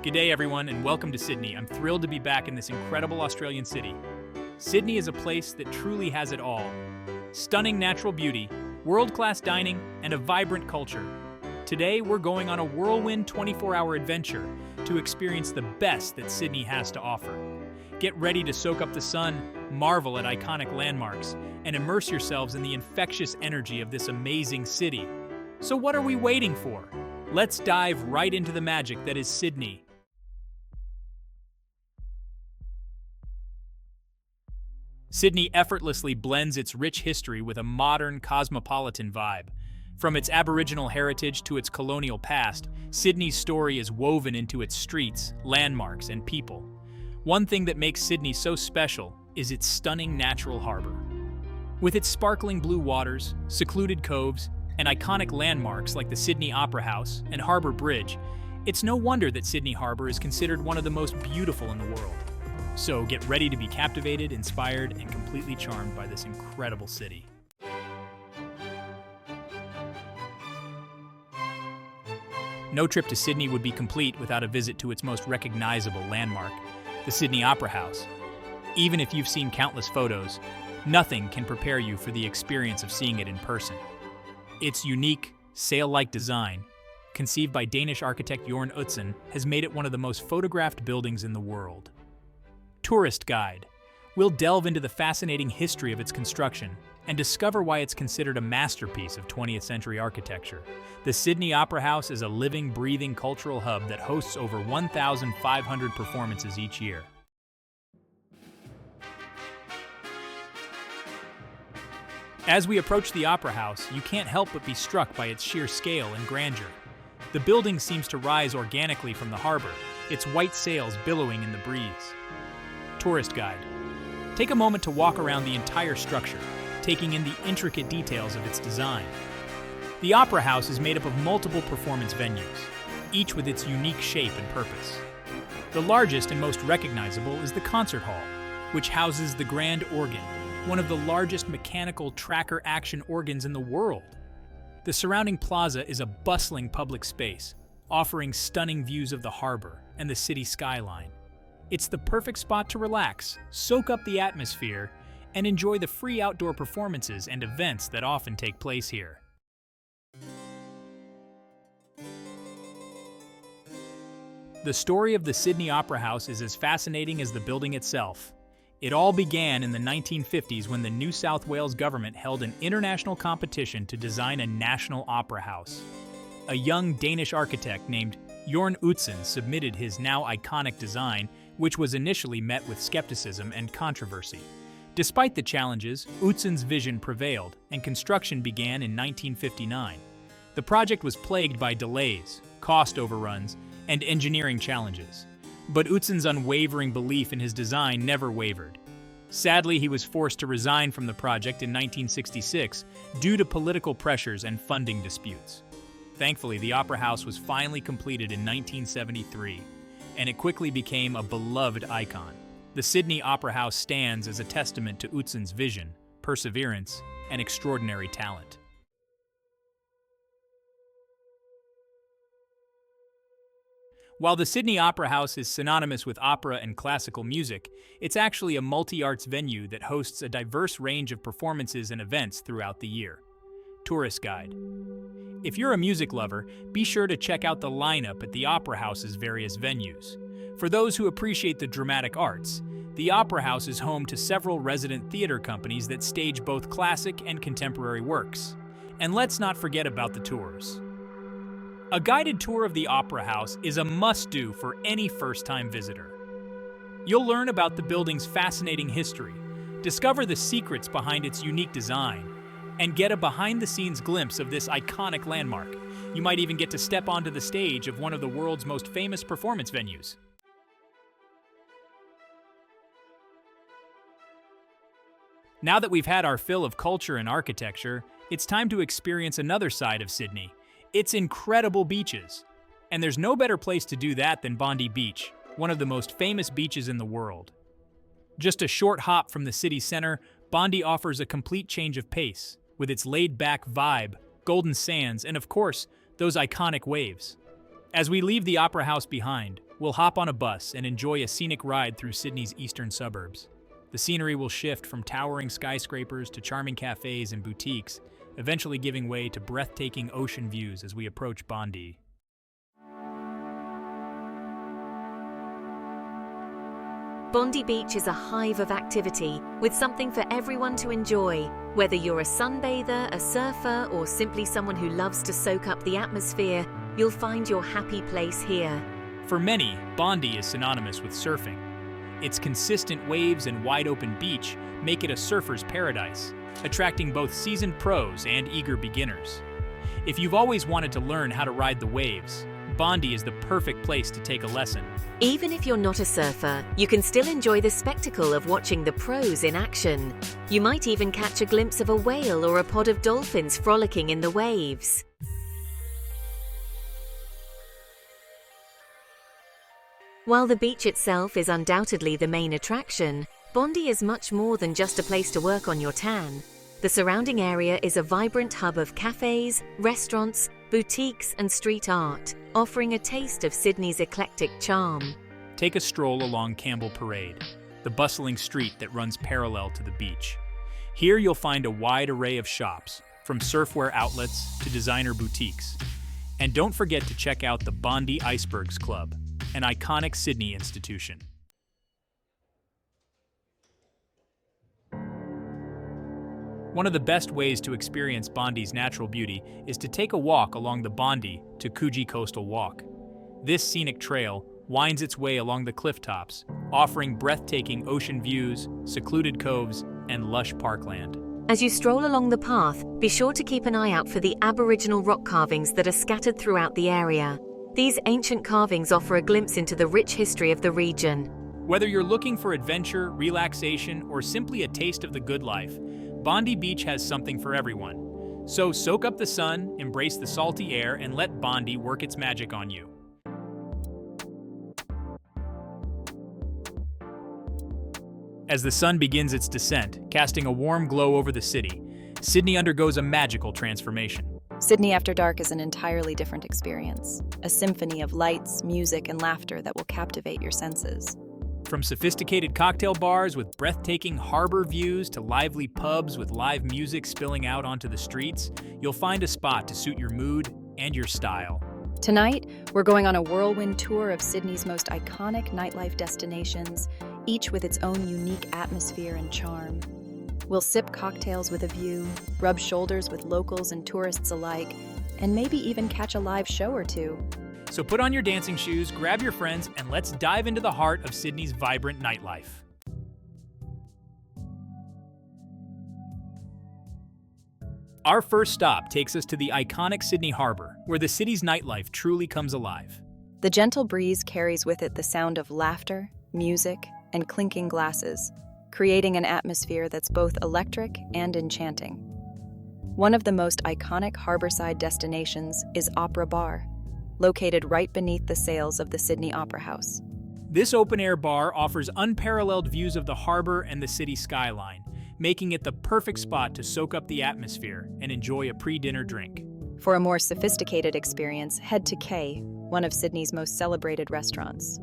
G'day everyone and welcome to Sydney. I'm thrilled to be back in this incredible Australian city. Sydney is a place that truly has it all. Stunning natural beauty, world-class dining, and a vibrant culture. Today we're going on a whirlwind 24-hour adventure to experience the best that Sydney has to offer. Get ready to soak up the sun, marvel at iconic landmarks, and immerse yourselves in the infectious energy of this amazing city. So what are we waiting for? Let's dive right into the magic that is Sydney. Sydney effortlessly blends its rich history with a modern, cosmopolitan vibe. From its Aboriginal heritage to its colonial past, Sydney's story is woven into its streets, landmarks, and people. One thing that makes Sydney so special is its stunning natural harbor. With its sparkling blue waters, secluded coves, and iconic landmarks like the Sydney Opera House and Harbour Bridge, it's no wonder that Sydney Harbour is considered one of the most beautiful in the world. So get ready to be captivated, inspired, and completely charmed by this incredible city. No trip to Sydney would be complete without a visit to its most recognizable landmark, the Sydney Opera House. Even if you've seen countless photos, nothing can prepare you for the experience of seeing it in person. Its unique, sail-like design, conceived by Danish architect Jørn Utzon, has made it one of the most photographed buildings in the world. Tourist Guide. We'll delve into the fascinating history of its construction and discover why it's considered a masterpiece of 20th century architecture. The Sydney Opera House is a living, breathing cultural hub that hosts over 1,500 performances each year. As we approach the Opera House, you can't help but be struck by its sheer scale and grandeur. The building seems to rise organically from the harbor, its white sails billowing in the breeze. Tourist Guide. Take a moment to walk around the entire structure, taking in the intricate details of its design. The Opera House is made up of multiple performance venues, each with its unique shape and purpose. The largest and most recognizable is the Concert Hall, which houses the grand organ, one of the largest mechanical tracker action organs in the world. The surrounding plaza is a bustling public space, offering stunning views of the harbor and the city skyline. It's the perfect spot to relax, soak up the atmosphere, and enjoy the free outdoor performances and events that often take place here. The story of the Sydney Opera House is as fascinating as the building itself. It all began in the 1950s when the New South Wales government held an international competition to design a national opera house. A young Danish architect named Jørn Utzon submitted his now iconic design, which was initially met with skepticism and controversy. Despite the challenges, Utzon's vision prevailed, and construction began in 1959. The project was plagued by delays, cost overruns, and engineering challenges. But Utzon's unwavering belief in his design never wavered. Sadly, he was forced to resign from the project in 1966 due to political pressures and funding disputes. Thankfully, the Opera House was finally completed in 1973, and it quickly became a beloved icon. The Sydney Opera House stands as a testament to Utzon's vision, perseverance, and extraordinary talent. While the Sydney Opera House is synonymous with opera and classical music, it's actually a multi-arts venue that hosts a diverse range of performances and events throughout the year. Tourist Guide. If you're a music lover, be sure to check out the lineup at the Opera House's various venues. For those who appreciate the dramatic arts, the Opera House is home to several resident theater companies that stage both classic and contemporary works. And let's not forget about the tours. A guided tour of the Opera House is a must-do for any first-time visitor. You'll learn about the building's fascinating history, discover the secrets behind its unique design, and get a behind-the-scenes glimpse of this iconic landmark. You might even get to step onto the stage of one of the world's most famous performance venues. Now that we've had our fill of culture and architecture, it's time to experience another side of Sydney, its incredible beaches. And there's no better place to do that than Bondi Beach, one of the most famous beaches in the world. Just a short hop from the city center, Bondi offers a complete change of pace, with its laid-back vibe, golden sands, and of course, those iconic waves. As we leave the Opera House behind, We'll hop on a bus and enjoy a scenic ride through Sydney's eastern suburbs. The scenery will shift from towering skyscrapers to charming cafes and boutiques, eventually giving way to breathtaking ocean views as we approach Bondi. Bondi Beach is a hive of activity with something for everyone to enjoy. Whether you're a sunbather, a surfer, or simply someone who loves to soak up the atmosphere, you'll find your happy place here. For many, Bondi is synonymous with surfing. Its consistent waves and wide-open beach make it a surfer's paradise, attracting both seasoned pros and eager beginners. If you've always wanted to learn how to ride the waves, Bondi is the perfect place to take a lesson. Even if you're not a surfer, you can still enjoy the spectacle of watching the pros in action. You might even catch a glimpse of a whale or a pod of dolphins frolicking in the waves. While the beach itself is undoubtedly the main attraction, Bondi is much more than just a place to work on your tan. The surrounding area is a vibrant hub of cafes, restaurants, boutiques, and street art, offering a taste of Sydney's eclectic charm. Take a stroll along Campbell Parade, the bustling street that runs parallel to the beach. Here you'll find a wide array of shops, from surfwear outlets to designer boutiques. And don't forget to check out the Bondi Icebergs Club, an iconic Sydney institution. One of the best ways to experience Bondi's natural beauty is to take a walk along the Bondi to Coogee Coastal Walk. This scenic trail winds its way along the cliff tops, offering breathtaking ocean views, secluded coves, and lush parkland. As you stroll along the path, be sure to keep an eye out for the Aboriginal rock carvings that are scattered throughout the area. These ancient carvings offer a glimpse into the rich history of the region. Whether you're looking for adventure, relaxation, or simply a taste of the good life, Bondi Beach has something for everyone. So soak up the sun, embrace the salty air, and let Bondi work its magic on you. As the sun begins its descent, casting a warm glow over the city, Sydney undergoes a magical transformation. Sydney after dark is an entirely different experience, a symphony of lights, music, and laughter that will captivate your senses. From sophisticated cocktail bars with breathtaking harbor views to lively pubs with live music spilling out onto the streets, you'll find a spot to suit your mood and your style. Tonight, we're going on a whirlwind tour of Sydney's most iconic nightlife destinations, each with its own unique atmosphere and charm. We'll sip cocktails with a view, rub shoulders with locals and tourists alike, and maybe even catch a live show or two. So put on your dancing shoes, grab your friends, and let's dive into the heart of Sydney's vibrant nightlife. Our first stop takes us to the iconic Sydney Harbour, where the city's nightlife truly comes alive. The gentle breeze carries with it the sound of laughter, music, and clinking glasses, creating an atmosphere that's both electric and enchanting. One of the most iconic harbourside destinations is Opera Bar, located right beneath the sails of the Sydney Opera House. This open-air bar offers unparalleled views of the harbour and the city skyline, making it the perfect spot to soak up the atmosphere and enjoy a pre-dinner drink. For a more sophisticated experience, head to K, one of Sydney's most celebrated restaurants.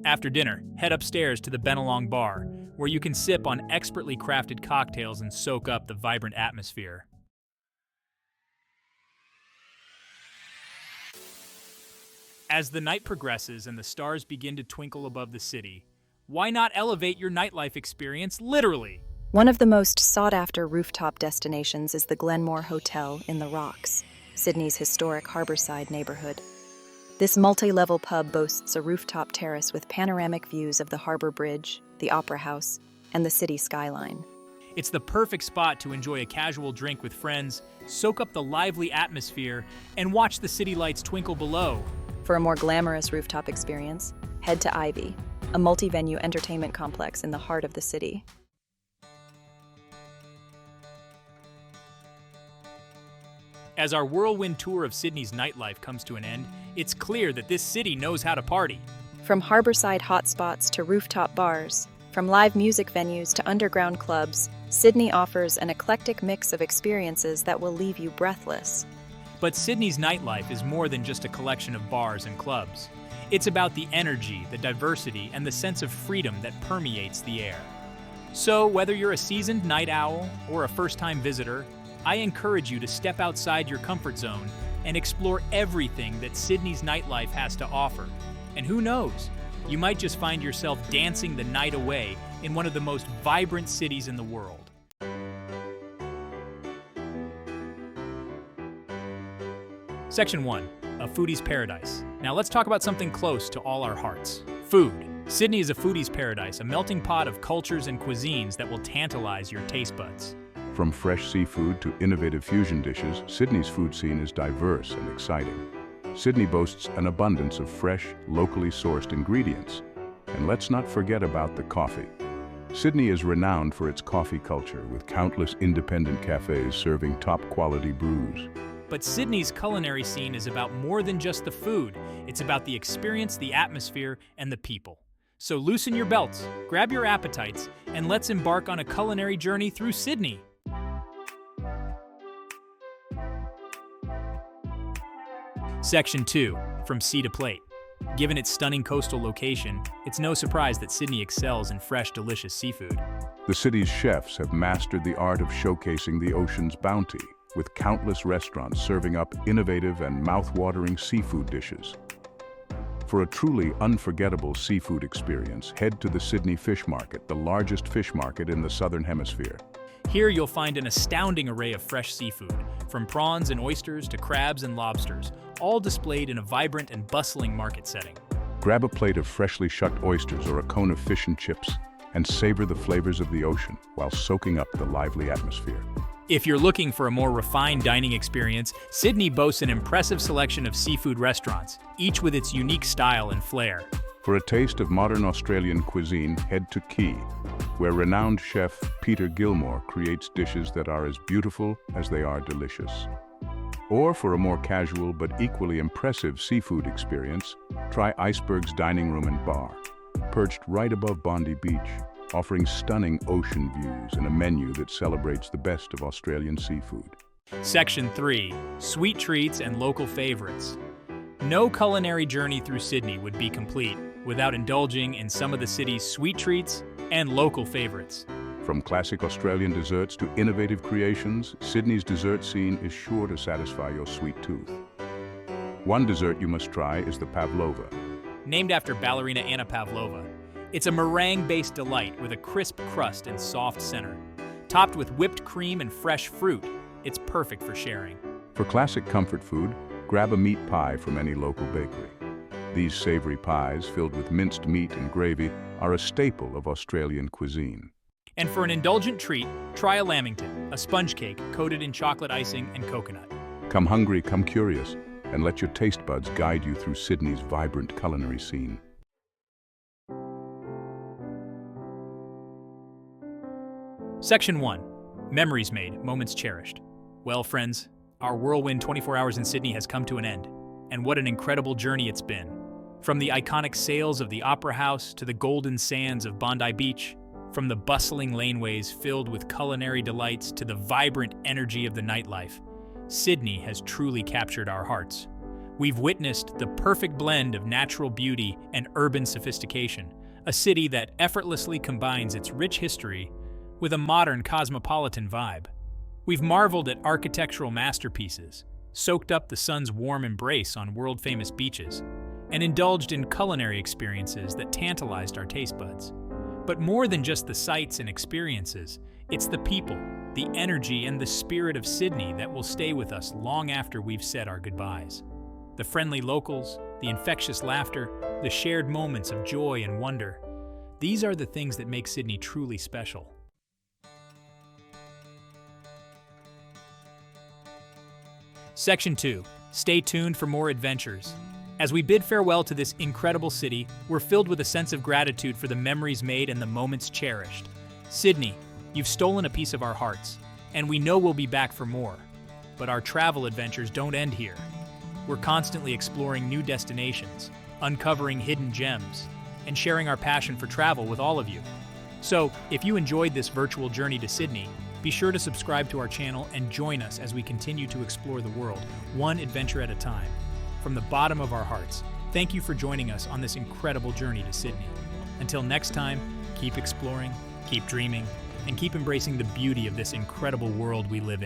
After dinner, head upstairs to the Bennelong Bar, where you can sip on expertly crafted cocktails and soak up the vibrant atmosphere. As the night progresses and the stars begin to twinkle above the city, why not elevate your nightlife experience literally? One of the most sought-after rooftop destinations is the Glenmore Hotel in the Rocks, Sydney's historic Harbourside neighbourhood. This multi-level pub boasts a rooftop terrace with panoramic views of the Harbour Bridge, the Opera House, and the city skyline. It's the perfect spot to enjoy a casual drink with friends, soak up the lively atmosphere, and watch the city lights twinkle below. For a more glamorous rooftop experience, head to Ivy, a multi-venue entertainment complex in the heart of the city. As our whirlwind tour of Sydney's nightlife comes to an end, it's clear that this city knows how to party. From Harbourside Hotspots to rooftop bars, from live music venues to underground clubs, Sydney offers an eclectic mix of experiences that will leave you breathless. But Sydney's nightlife is more than just a collection of bars and clubs. It's about the energy, the diversity, and the sense of freedom that permeates the air. So, whether you're a seasoned night owl or a first-time visitor, I encourage you to step outside your comfort zone and explore everything that Sydney's nightlife has to offer. And who knows, you might just find yourself dancing the night away in one of the most vibrant cities in the world. Section 1. A foodie's paradise. Now let's talk about something close to all our hearts. Food. Sydney is a foodie's paradise, a melting pot of cultures and cuisines that will tantalize your taste buds. From fresh seafood to innovative fusion dishes, Sydney's food scene is diverse and exciting. Sydney boasts an abundance of fresh, locally sourced ingredients. And let's not forget about the coffee. Sydney is renowned for its coffee culture, with countless independent cafes serving top-quality brews. But Sydney's culinary scene is about more than just the food. It's about the experience, the atmosphere, and the people. So loosen your belts, grab your appetites, and let's embark on a culinary journey through Sydney. Section 2. From Sea to Plate. Given its stunning coastal location, it's no surprise that Sydney excels in fresh, delicious seafood. The city's chefs have mastered the art of showcasing the ocean's bounty, with countless restaurants serving up innovative and mouth-watering seafood dishes. For a truly unforgettable seafood experience, head to the Sydney Fish Market, the largest fish market in the Southern Hemisphere. Here you'll find an astounding array of fresh seafood, from prawns and oysters to crabs and lobsters, all displayed in a vibrant and bustling market setting. Grab a plate of freshly shucked oysters or a cone of fish and chips, and savor the flavors of the ocean while soaking up the lively atmosphere. If you're looking for a more refined dining experience, Sydney boasts an impressive selection of seafood restaurants, each with its unique style and flair. For a taste of modern Australian cuisine, head to Key, where renowned chef Peter Gilmore creates dishes that are as beautiful as they are delicious. Or for a more casual but equally impressive seafood experience, try Iceberg's Dining Room and Bar, perched right above Bondi Beach, offering stunning ocean views and a menu that celebrates the best of Australian seafood. Section 3. Sweet treats and local favorites. No culinary journey through Sydney would be complete without indulging in some of the city's sweet treats and local favorites. From classic Australian desserts to innovative creations, Sydney's dessert scene is sure to satisfy your sweet tooth. One dessert you must try is the pavlova. Named after ballerina Anna Pavlova, it's a meringue-based delight with a crisp crust and soft center. Topped with whipped cream and fresh fruit, it's perfect for sharing. For classic comfort food, grab a meat pie from any local bakery. These savory pies, filled with minced meat and gravy, are a staple of Australian cuisine. And for an indulgent treat, try a lamington, a sponge cake coated in chocolate icing and coconut. Come hungry, come curious, and let your taste buds guide you through Sydney's vibrant culinary scene. Section 1. Memories made, moments cherished. Well, friends, our whirlwind 24 hours in Sydney has come to an end. And what an incredible journey it's been. From the iconic sails of the Opera House to the golden sands of Bondi Beach, from the bustling laneways filled with culinary delights to the vibrant energy of the nightlife, Sydney has truly captured our hearts. We've witnessed the perfect blend of natural beauty and urban sophistication, a city that effortlessly combines its rich history with a modern cosmopolitan vibe. We've marveled at architectural masterpieces, soaked up the sun's warm embrace on world-famous beaches, and indulged in culinary experiences that tantalized our taste buds. But more than just the sights and experiences, it's the people, the energy, and the spirit of Sydney that will stay with us long after we've said our goodbyes. The friendly locals, the infectious laughter, the shared moments of joy and wonder. These are the things that make Sydney truly special. Section 2. Stay tuned for more adventures. As we bid farewell to this incredible city, we're filled with a sense of gratitude for the memories made and the moments cherished. Sydney, you've stolen a piece of our hearts, and we know we'll be back for more. But our travel adventures don't end here. We're constantly exploring new destinations, uncovering hidden gems, and sharing our passion for travel with all of you. So, if you enjoyed this virtual journey to Sydney, be sure to subscribe to our channel and join us as we continue to explore the world, one adventure at a time. From the bottom of our hearts, Thank you for joining us on this incredible journey to Sydney. Until next time, keep exploring, keep dreaming, and keep embracing the beauty of this incredible world we live in.